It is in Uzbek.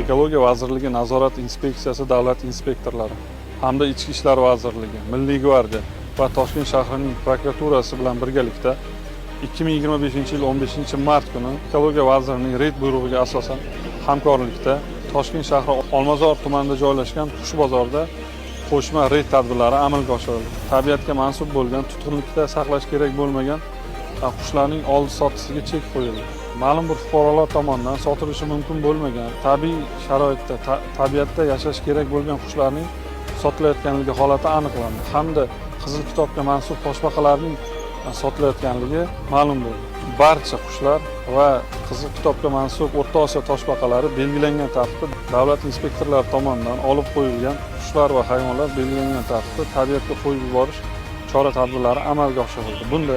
Ekologiya vazirligi nazorat inspeksiyasi davlat inspektorlari hamda Ichki ishlar vazirligi, Milliy gvardiya va Toshkent shahrining prokuraturasi bilan birgalikda 2025-yil 15-mart kuni ekologiya vazirining reyd buyrug'iga asosan hamkorlikda Toshkent shahri Olmazor tumanida joylashgan qush bozorida qo'shma reyd tadbirlari amalga oshirildi. Tabiatga mansub bo'lgan, tutqunlikda saqlash kerak bo'lmagan qushlarning oldi-sottisiga chek qo'yildi. Ma'lum bir fuqarolar tomonidan sotilishi mumkin bo'lmagan, tabiiy sharoitda, tabiatda yashash kerak bo'lgan qushlarning sotilayotganligi holati aniqlandi hamda Qizil kitobga mansub toshbaqalarning sotilayotganligi ma'lum bo'ldi. Barcha qushlar va Qizil kitobga mansub O'rta Osiyo toshbaqalari belgilangan tartibda davlat inspektorlari tomonidan olib qo'yilgan qushlar va hayvonlar belgilangan tartibda tabiatga qo'yib yuborish chora-tadbirlari amalga oshirildi. Bunda